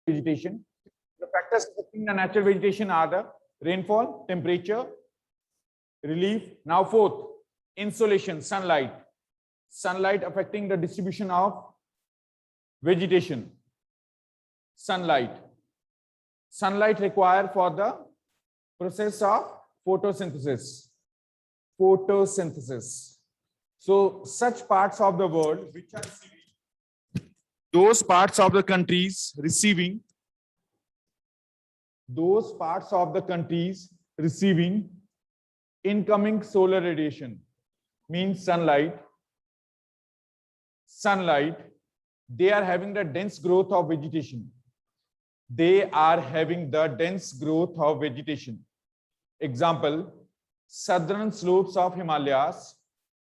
vegetation. The factors affecting the natural vegetation are the rainfall, temperature, relief. Now fourth, insolation, sunlight. Sunlight affecting the distribution of vegetation. Sunlight. Sunlight required for the process of photosynthesis. Photosynthesis. So such parts of the world which are receiving, those parts of the countries receiving, those parts of the countries receiving incoming solar radiation means sunlight. Sunlight, they are having the dense growth of vegetation. They are having the dense growth of vegetation. Example, southern slopes of Himalayas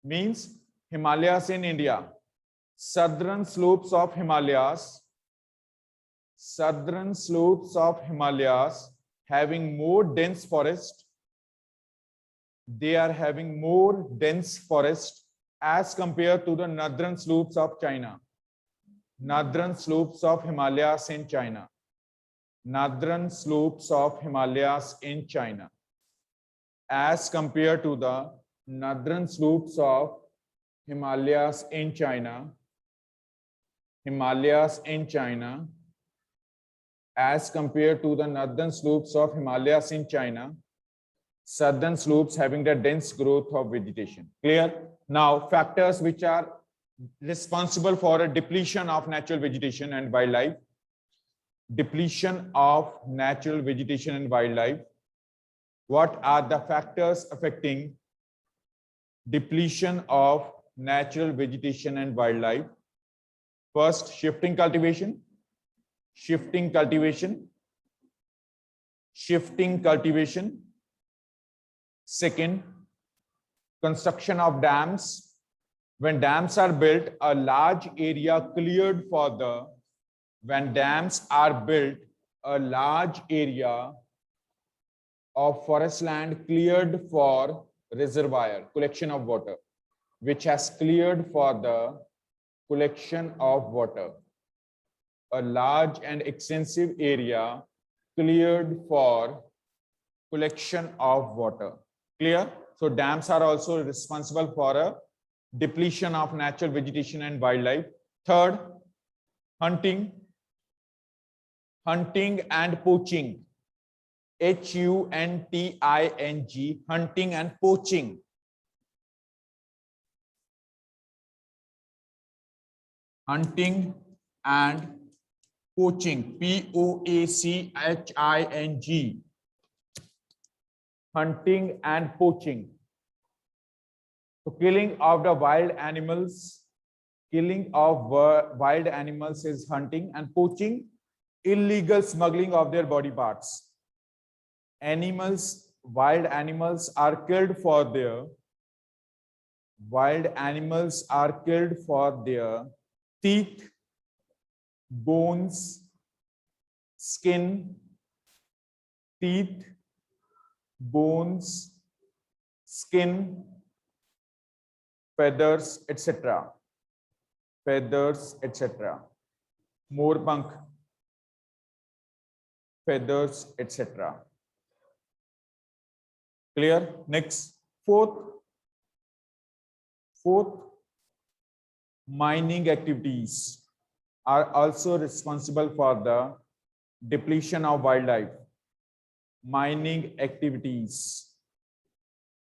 means Himalayas in India. Southern slopes of Himalayas, southern slopes of Himalayas having more dense forest. They are having more dense forest as compared to the northern slopes of China. Northern slopes of Himalayas in China. Northern slopes of Himalayas in China as compared to the northern slopes of Himalayas in China. Himalayas in China as compared to the northern slopes of Himalayas in China. Southern slopes having the dense growth of vegetation. Clear? Now, factors which are responsible for a depletion of natural vegetation and wildlife. Depletion of natural vegetation and wildlife. What are the factors affecting depletion of natural vegetation and wildlife? First, shifting cultivation. Shifting cultivation. Shifting cultivation. Second, construction of dams. When dams are built, a large area cleared for the, when dams are built, a large area of forest land cleared for reservoir, collection of water, which has cleared for the collection of water. A large and extensive area cleared for collection of water. Clear? So dams are also responsible for a depletion of natural vegetation and wildlife. Third, hunting. Hunting and poaching. Hunting, hunting and poaching. Hunting and poaching. Poaching. Hunting and poaching. So killing of the wild animals. Killing of wild animals is hunting, and poaching, illegal smuggling of their body parts. Animals, wild animals are killed for their, wild animals are killed for their teeth, bones, skin, teeth, bones, skin, feathers, etc. Feathers, etc. Moorpunk, feathers, etc. Clear? Next, fourth, mining activities are also responsible for the depletion of wildlife. Mining activities.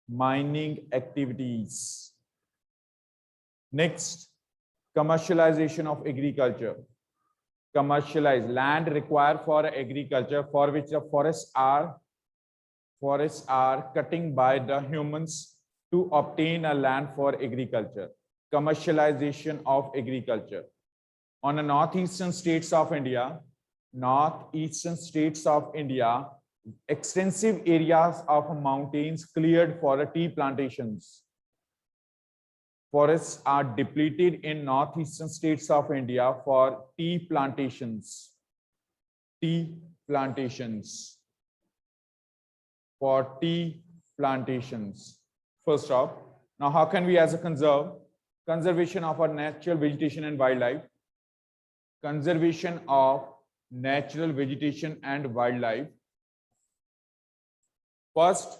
Mining activities. Next, commercialization of agriculture. Commercialize land required for agriculture, for which the forests are cutting by the humans to obtain a land for agriculture. Commercialization of agriculture. On the northeastern states of India, extensive areas of mountains cleared for tea plantations. Forests are depleted in northeastern states of India for tea plantations. Tea plantations. For tea plantations. First off, now how can we as a conservation of our natural vegetation and wildlife? Conservation of natural vegetation and wildlife. First,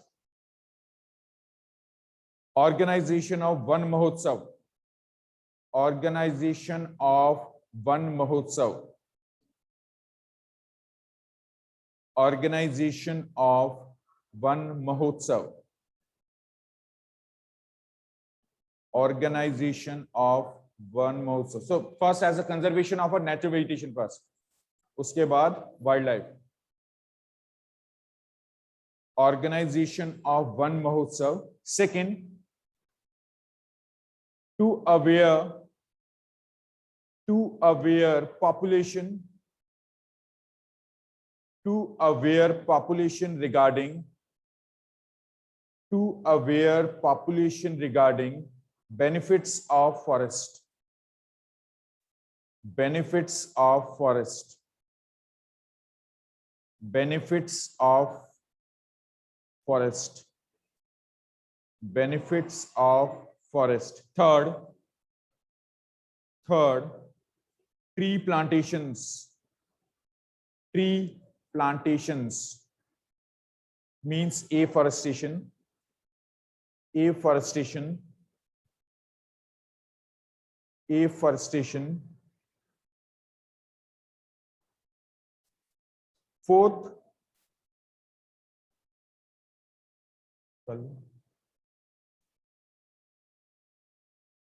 organization of Van Mahotsav. Organization of Van Mahotsav. Organization of Van Mahotsav. Organization of Van Mahotsav. So first as a conservation of a natural vegetation first. उसके बाद wildlife. Organization of Van Mahotsav. Second, to aware population regarding benefits of forest. Benefits of forest. Benefits of forest. Benefits of forest. Third, tree plantations. Tree plantations means afforestation. Afforestation. Afforestation. Fourth,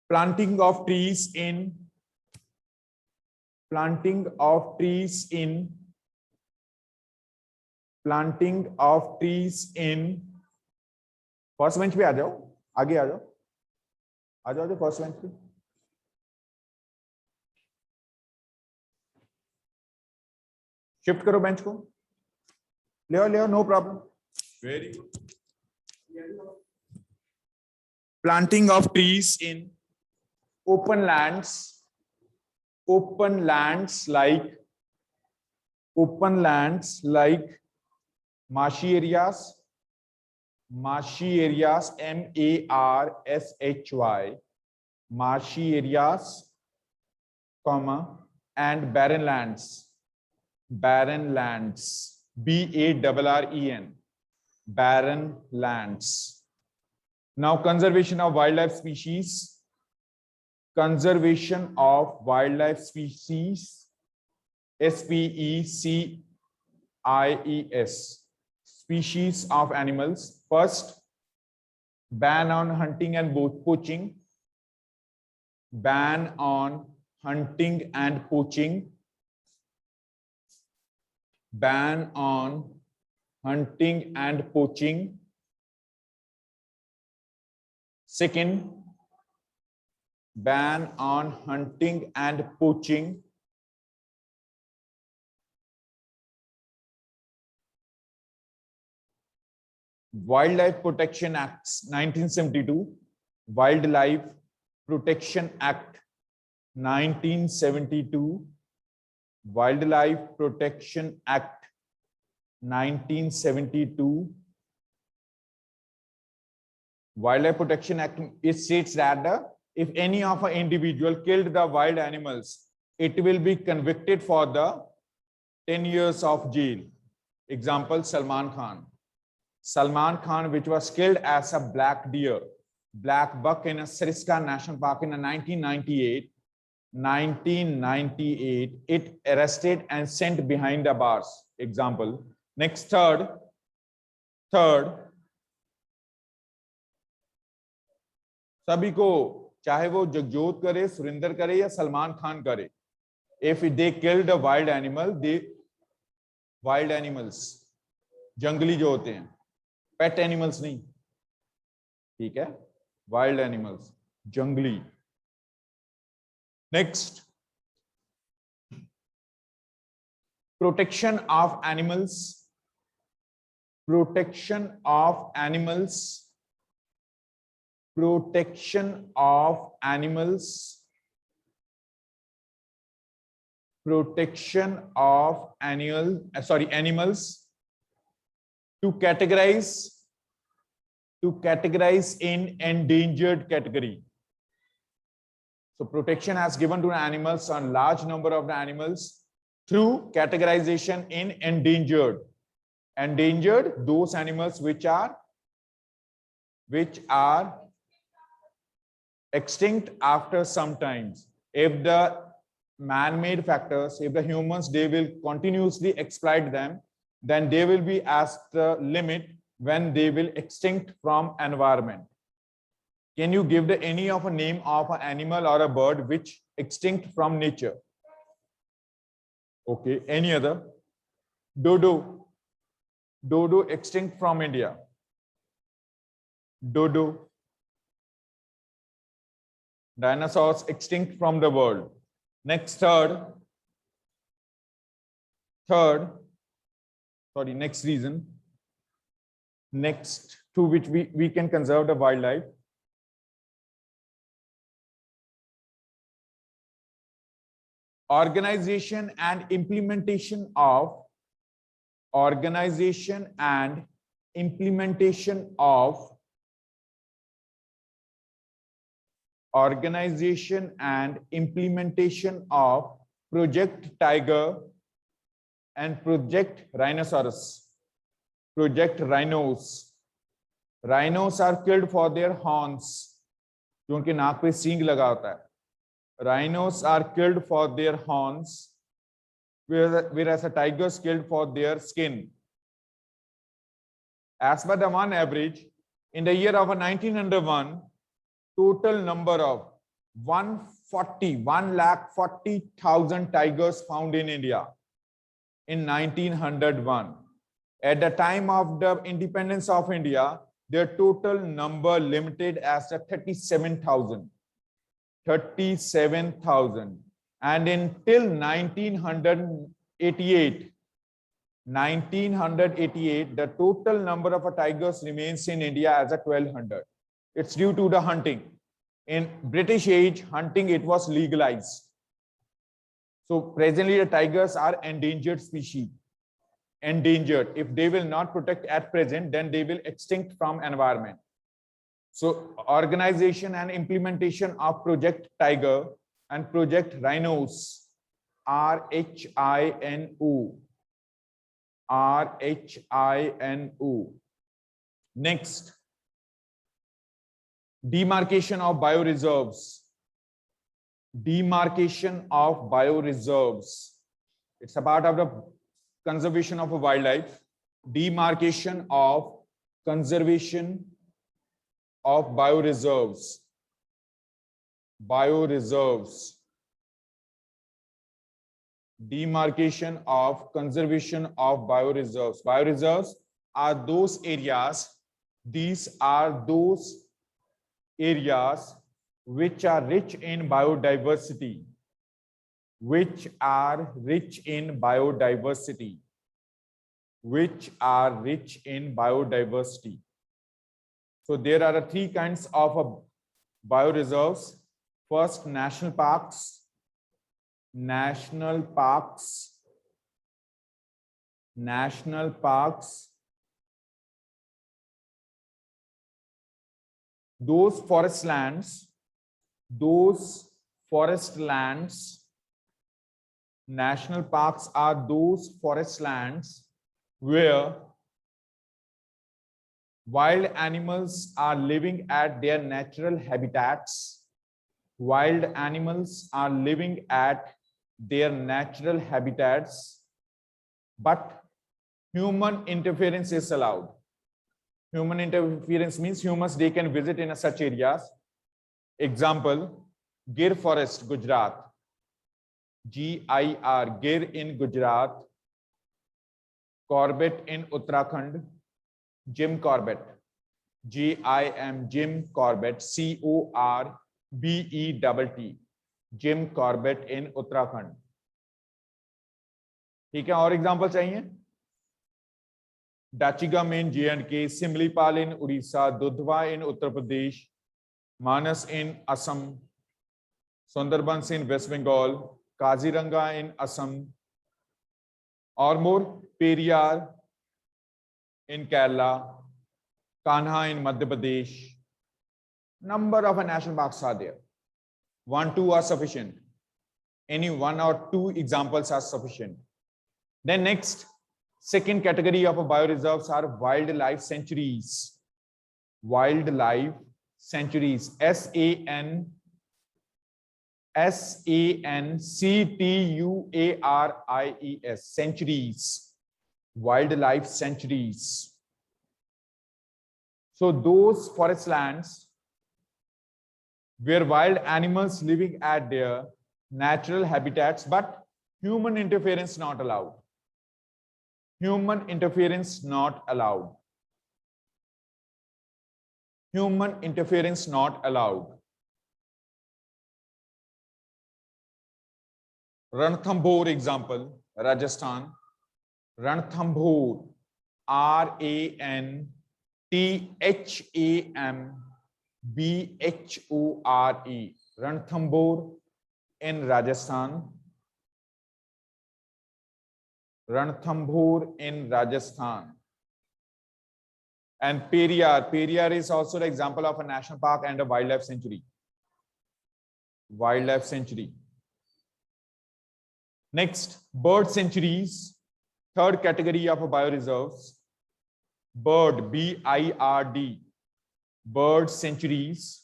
planting of trees in first bench पे आ जाओ, आगे आ जाओ first bench पे. Shift करो bench को, ले आओ, no problem. Very good. Planting of trees in open lands like marshy areas, marshhy, marshy areas, comma, and barren lands, BARREN, barren lands. Now, conservation of wildlife species. Conservation of wildlife species. SPECIES. Species of animals. First, ban on hunting and poaching. Ban on hunting and poaching. Ban on hunting and poaching. Second, ban on hunting and poaching. Wildlife Protection Act 1972, Wildlife Protection Act 1972, Wildlife Protection Act 1972. Wildlife Protection Act, it states that if any of an individual killed the wild animals, it will be convicted for the 10 years of jail. Example, Salman Khan. Salman Khan, which was killed as a black deer, black buck in a Sariska National Park in 1998, it arrested and sent behind the bars. Example. Next, third, सभी को, चाहे वो जगजोत करे, सुरिंदर करे या सलमान खान करे, if they killed a wild animal, wild animals, जंगली जो होते हैं, pet animals नहीं, ठीक है, wild animals, जंगली. Next, protection of animals. Protection of animals. Protection of animals. Protection of animals. To categorize in endangered category. So protection has given to animals on large number of the animals through categorization in endangered. Endangered, those animals which are extinct after some times. If the man-made factors, if the humans, they will continuously exploit them, then they will be as the limit when they will extinct from environment. Can you give the any of a name of an animal or a bird which extinct from nature? Okay, any other? Dodo. Dodo extinct from India. Dodo. Dinosaurs extinct from the world. Next, next reason. Next, to which we can conserve the wildlife. Organization and implementation of Project Tiger and Project Rhinoceros. Project Rhinos. Rhinos are killed for their horns, जो उनके नाक पे सींग लगा होता है. Rhinos are killed for their horns, whereas a tiger is killed for their skin. As per the one average, in the year of 1901, total number of 1,40,000 tigers found in India in 1901. At the time of the independence of India, their total number limited as 37,000. 37,000. And until 1988, the total number of tigers remains in India as 1,200. It's due to the hunting. In British age, hunting, it was legalized. So presently the tigers are endangered species. Endangered. If they will not protect at present, then they will extinct from environment. So organization and implementation of Project Tiger and Project Rhinos, RHINO. RHINO. Next, demarcation of bioreserves. Demarcation of bioreserves. It's a part of the conservation of a wildlife. Demarcation of conservation of bioreserves. Bioreserves. Demarcation of conservation of bioreserves. Bioreserves are those areas, these are those areas which are rich in biodiversity. Which are rich in biodiversity. Which are rich in biodiversity. So there are three kinds of bioreserves. First, national parks. National parks. National parks. Those forest lands. Those forest lands. National parks are those forest lands where wild animals are living at their natural habitats. Wild animals are living at their natural habitats, but human interference is allowed. Human interference means humans, they can visit in such areas. Example, Gir Forest, Gujarat. GIR, Gir in Gujarat. Corbett in Uttarakhand. Jim Corbett. GIM, Jim Corbett. CORBETT. Jim Corbett in Uttarakhand. ठीक है, और example चाहिए? Dachigam in J&K, Simlipal in Odisha, Dudhwa in Uttar Pradesh, Manas in Assam, Sundarbans in West Bengal, Kaziranga in Assam, or more, Periyar in Kerala, Kanha in Madhya Pradesh. Number of national parks are there. 1, 2 are sufficient. Any one or two examples are sufficient. Then next, second category of bioreserves are wildlife sanctuaries. Wildlife sanctuaries. SANCTUARIES. Sanctuaries. Wildlife sanctuaries. So those forest lands where wild animals living at their natural habitats, but human interference not allowed. Human interference not allowed. Human interference not allowed. Ranthambore example, Rajasthan. Ranthambore, RANTHAMBHORE. Ranthambore in Rajasthan. Ranthambore in Rajasthan. And Periyar. Periyar is also the example of a national park and a wildlife sanctuary. Wildlife sanctuary. Next, bird sanctuaries. Third category of bioreserves. Bird, BIRD. Bird sanctuaries.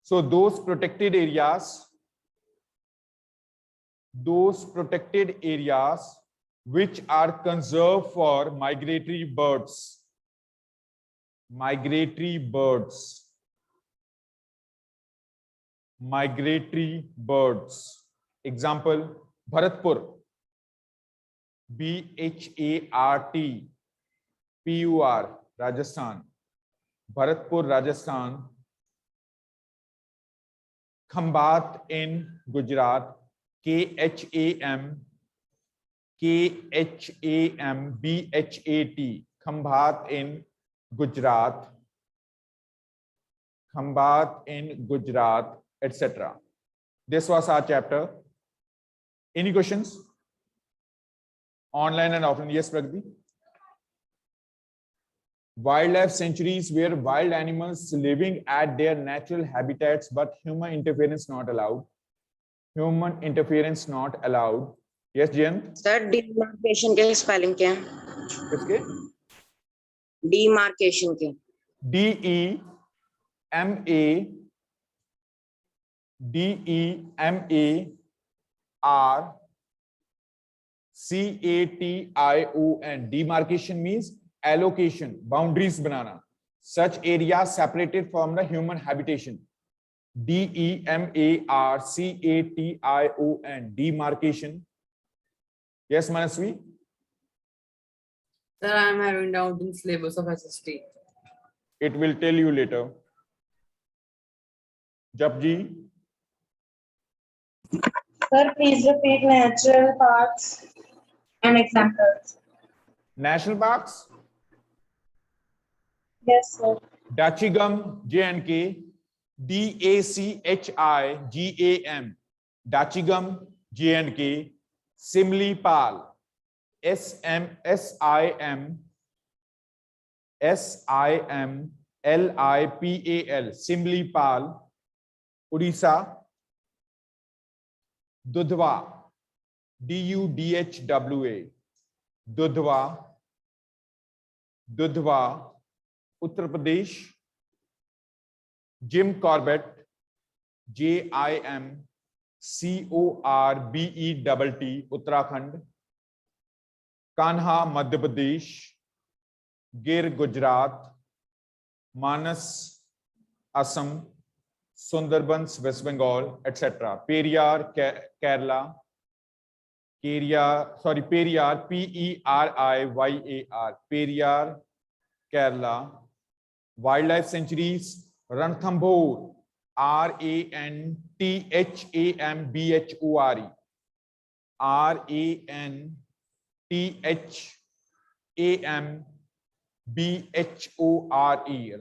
So those protected areas which are conserved for migratory birds. Migratory birds. Migratory birds. Example, Bharatpur. BHARTPUR, Rajasthan. Bharatpur, Rajasthan. Khambat in Gujarat. KHAMBHAT. Khambat in Gujarat. Khambat in Gujarat, etc. This was our chapter. Any questions? Online and offline? Yes, Pragati. Wildlife sanctuaries where wild animals living at their natural habitats, but human interference not allowed. Human interference not allowed. Yes, Jayant? Sir demarcation के spelling क्या है? किसके? Demarcation के. DEMARCATION. Demarcation means allocation, boundaries banana. Such areas separated from the human habitation. DEMARCATION. Demarcation. Yes, Manasvi? Sir, I am having doubt in syllabus of SST. It will tell you later. Japji? Sir, please repeat natural parks and examples. National parks? Yes, sir. Dachigam, J&K. DACHIGAM. Dachigam, J&K. Simlipal. SIMLIPAL. Simlipal. Odisha. Dudhwa. DUDHWA. Dudhwa. Dudhwa. Uttar Pradesh. Jim Corbett. JIMCORBET. Uttarakhand. Kanha, Madhya Pradesh. Gir, Gujarat. Manas, Assam. Sundarbans, West Bengal, etc. Periyar, Kerala. Periyar, PERIYAR. Periyar, Kerala. Wildlife sanctuaries, Ranthambore, RANTHAMBHORE. RANTHAMBHORE.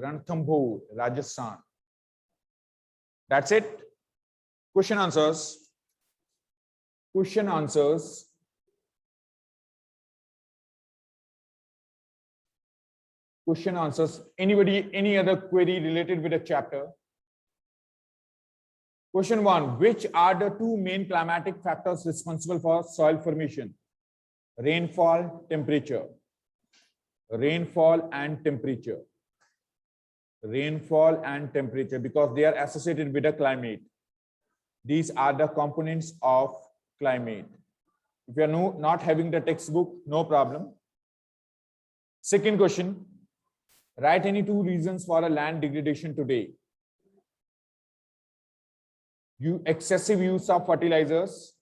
Ranthambore, Rajasthan. That's it. Question answers. Question answers. Question answers. Anybody, any other query related with the chapter? Question 1. Which are the two main climatic factors responsible for soil formation? Rainfall, temperature. Rainfall and temperature. Rainfall and temperature, because they are associated with the climate. These are the components of climate. If you are not having the textbook, no problem. Second question. Write any two reasons for a land degradation today. Excessive use of fertilizers,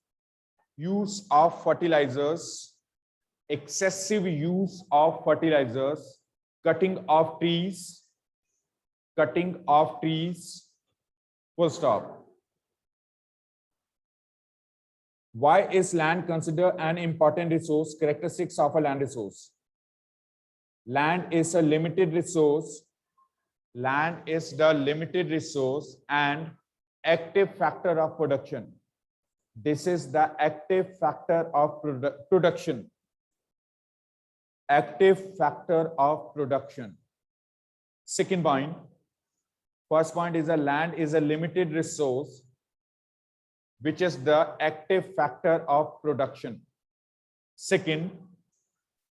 excessive use of fertilizers, cutting of trees, full stop. Why is land considered an important resource? Characteristics of a land resource. Land is a limited resource. Land is the limited resource and active factor of production. This is the active factor of production. Active factor of production. Second point. First point is a land is a limited resource, which is the active factor of production. Second,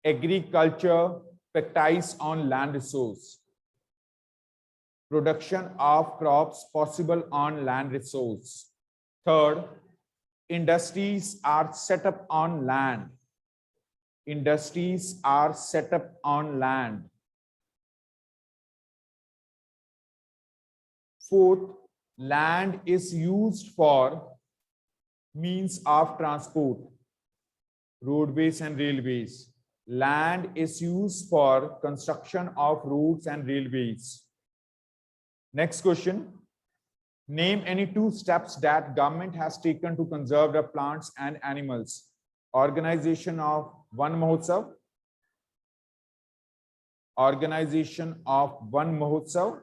agriculture practice on land resource. Production of crops possible on land resource. Third, industries are set up on land. Industries are set up on land. Fourth, land is used for means of transport, roadways and railways. Land is used for construction of roads and railways. Next question. Name any two steps that government has taken to conserve the plants and animals. Organization of Van Mahotsav. Organization of Van Mahotsav.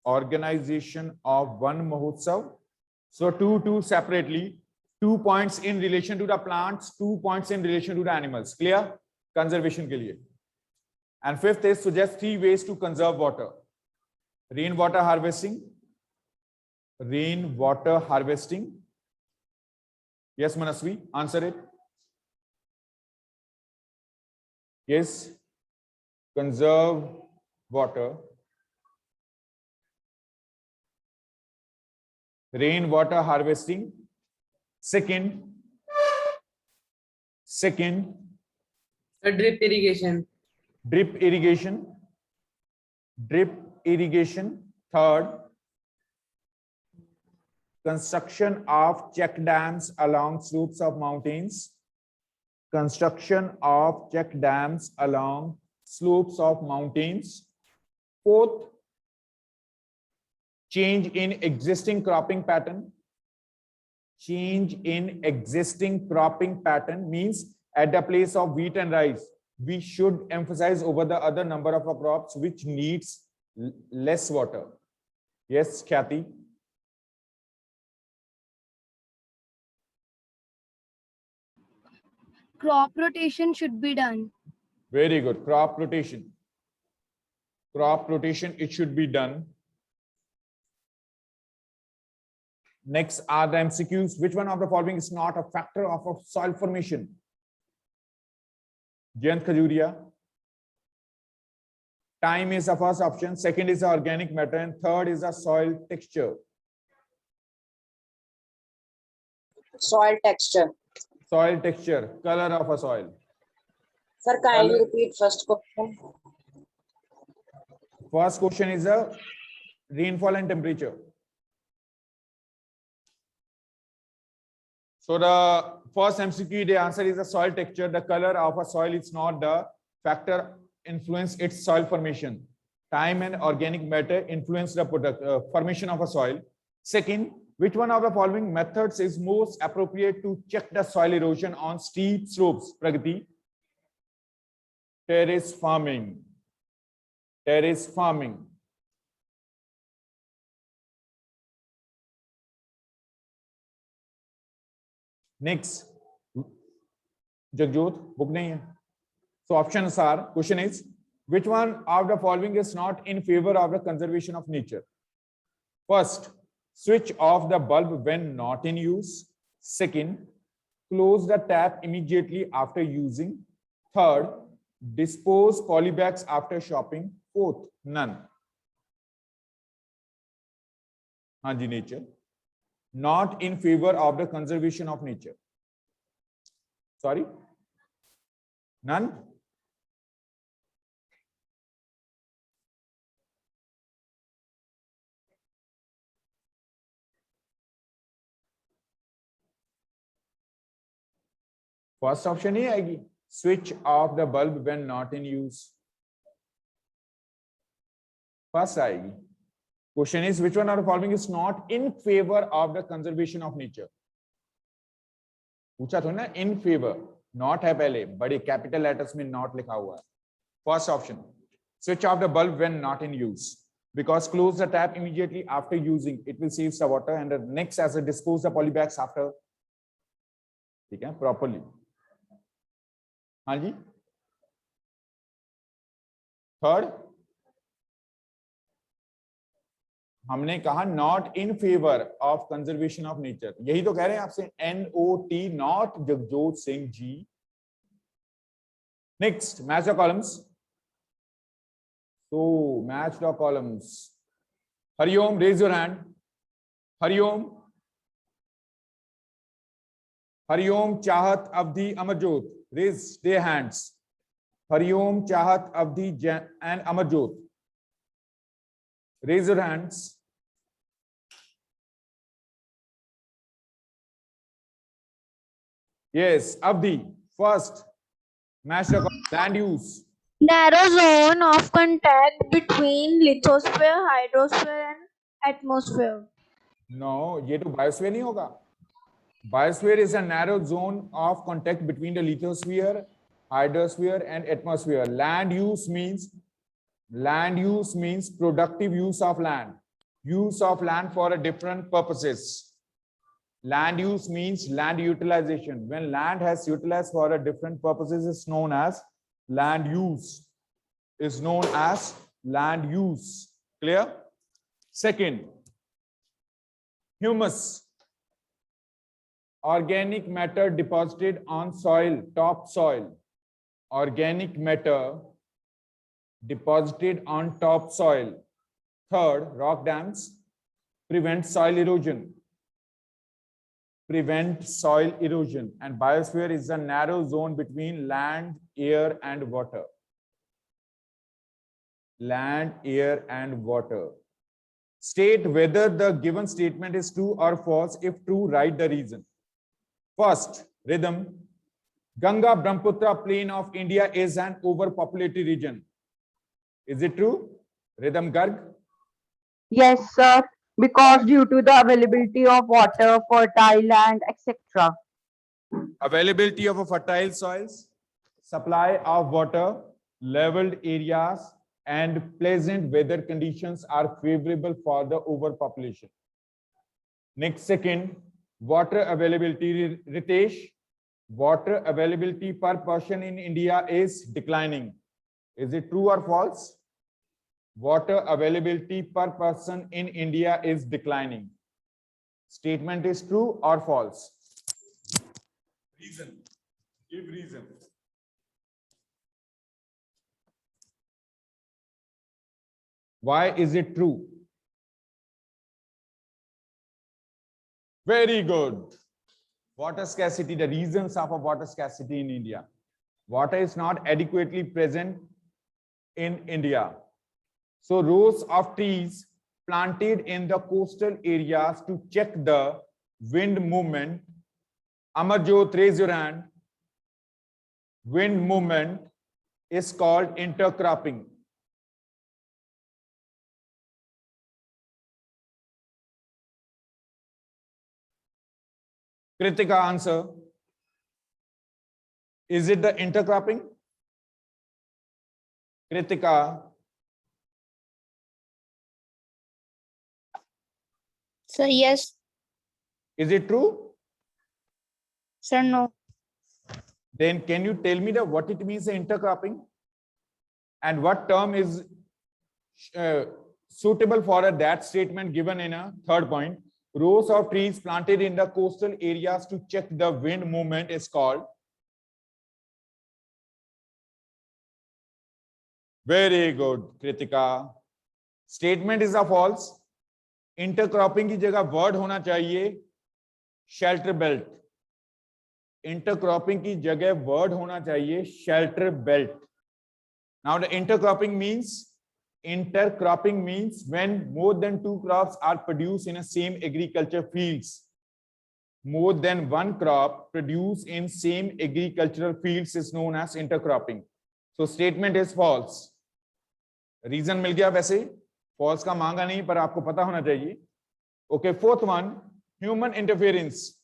Organization of Van Mahotsav. So two separately. 2 points in relation to the plants, 2 points in relation to the animals. Clear? Conservation के लिए. And fifth is suggest 3 ways to conserve water. Rainwater harvesting. Rainwater harvesting. Yes, Manasvi, answer it. Yes. Conserve water. Rainwater harvesting. Second, A drip irrigation. Drip irrigation. Drip irrigation. Third, construction of check dams along slopes of mountains. Construction of check dams along slopes of mountains. Fourth, change in existing cropping pattern. Change in existing cropping pattern means at the place of wheat and rice, we should emphasize over the other number of crops which needs less water. Yes, Khyati. Crop rotation should be done. Very good. Crop rotation. Crop rotation, it should be done. Next are the MCQs. Which one of the following is not a factor of a soil formation? Jayant Khajuria. Time is the first option. Second is the organic matter. And third is the soil texture. Soil texture. Soil texture, color of a soil. Sir, kindly repeat first question. First question is the rainfall and temperature. So the first MCQ, the answer is the soil texture. The color of a soil is not the factor influence its soil formation. Time and organic matter influence the formation of a soil. Second, which one of the following methods is most appropriate to check the soil erosion on steep slopes? Pragati. Terrace farming. Terrace farming. Next, Jagjot, book nahi hai. So options are, question is, which one of the following is not in favor of the conservation of nature? First, switch off the bulb when not in use. Second, close the tap immediately after using. Third, dispose polybags after shopping. Fourth, none. Hanji, nature. Not in favor of the conservation of nature. Sorry? None? First option ही आएगी, switch off the bulb when not in use. First आएगी. Question is which one are following is not in favour of the conservation of nature. पूछा था ना, in favour. Not है पहले, बड़े capital letters में नॉट लिखा हुआ है. First option, switch off the bulb when not in use, because close the tap immediately after using, it will save the water. And the next as a dispose the polybags after. ठीक है, properly. हाँ जी. Third, हमने कहा not in favour of conservation of nature. यही तो कह रहे हैं आपसे, NOT, not Jagjot Singh ji. Next, match the columns. So match the columns. Hariom, raise your hand. Hariom. Hariom, Chahat, Avdi, Amarjot. Raise their hands. Hariom, Chahat, Avdi, and Amarjot. Raise your hands. Yes, Avdi. First, match the land use. Narrow zone of contact between lithosphere, hydrosphere and atmosphere. No, ये तो biosphere नहीं होगा. Biosphere is a narrow zone of contact between the lithosphere, hydrosphere and atmosphere. Land use means productive use of land. Use of land for different purposes. Land use means land utilization. When land has utilized for different purposes, is known as land use. Is known as land use. Clear? Second, humus, organic matter deposited on soil, topsoil. Organic matter deposited on topsoil. Third, rock dams prevent soil erosion. Prevent soil erosion. And biosphere is a narrow zone between land, air and water. Land, air and water. State whether the given statement is true or false. If true, write the reason. First, rhythm. Ganga Brahmaputra plain of India is an overpopulated region. Is it true? Rhythm, Garg? Yes, sir. Because due to the availability of water, fertile land, etc. Availability of a fertile soils, supply of water, leveled areas, and pleasant weather conditions are favorable for the overpopulation. Next, second, water availability. Ritesh, water availability per person in India is declining. Is it true or false? Water availability per person in India is declining. Statement is true or false? Reason. Give reason. Why is it true? Very good. Water scarcity, the reasons of a water scarcity in India. Water is not adequately present in India. So rows of trees planted in the coastal areas to check the wind movement. Amarjot, raise your hand. Wind movement is called intercropping. Kritika, answer. Is it the intercropping? Kritika. So yes, Is it true? sir, no. Then can you tell me what it means, intercropping? And what term is suitable for that statement given in a third point? rows of trees planted in the coastal areas to check the wind movement is called? Very good, Kritika. Statement is a false. Intercropping की जगह word होना चाहिए shelter belt. Intercropping की जगह word होना चाहिए shelter belt. Now the intercropping means when more than two crops are produced in a same agriculture fields. More than one crop produced in same agricultural fields is known as intercropping. So statement is false. Reason मिल गया वैसे false का मांगा नहीं पर आपको पता होना चाहिए. Okay, fourth one, human interference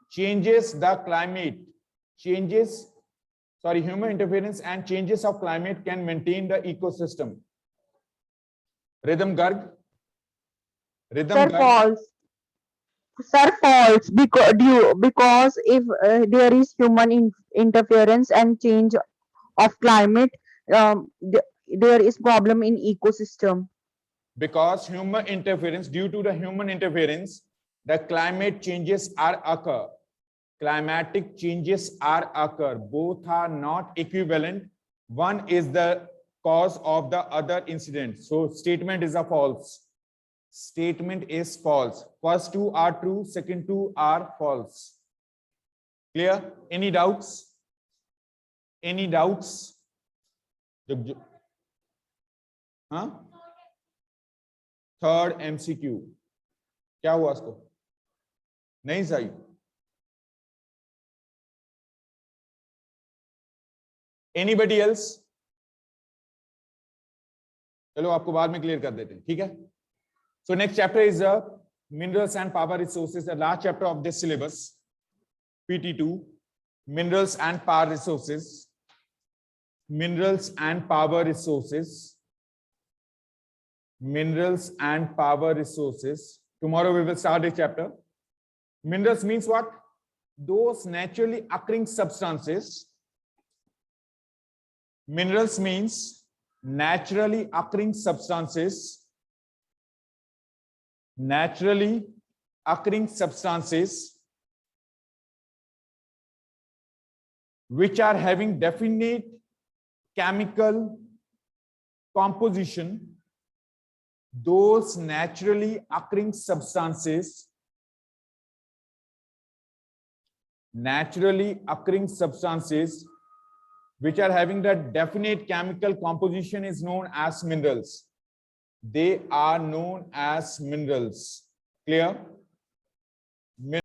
changes the climate. Human interference and changes of climate can maintain the ecosystem. Rhythm Garg. Sir, false. Sir, false, because if there is human interference and change of climate, there is problem in ecosystem. Because due to the human interference, the climate changes are occur. Climatic changes are occur. Both are not equivalent. One is the cause of the other incident. So statement is a false. Statement is false. First two are true, second two are false. Clear? Any doubts? Any doubts? Huh? Third MCQ. क्या हुआ इसको? नहीं सही. Anybody else? चलो आपको बाद में clear कर देते हैं, ठीक है? So next chapter is minerals and power resources, the last chapter of this syllabus, PT2, minerals and power resources, minerals and power resources, minerals and power resources. Tomorrow we will start this chapter. Minerals means what? Those naturally occurring substances. Minerals means naturally occurring substances. Naturally occurring substances which are having definite chemical composition. Those naturally occurring substances which are having the definite chemical composition is known as minerals. They are known as minerals. Clear?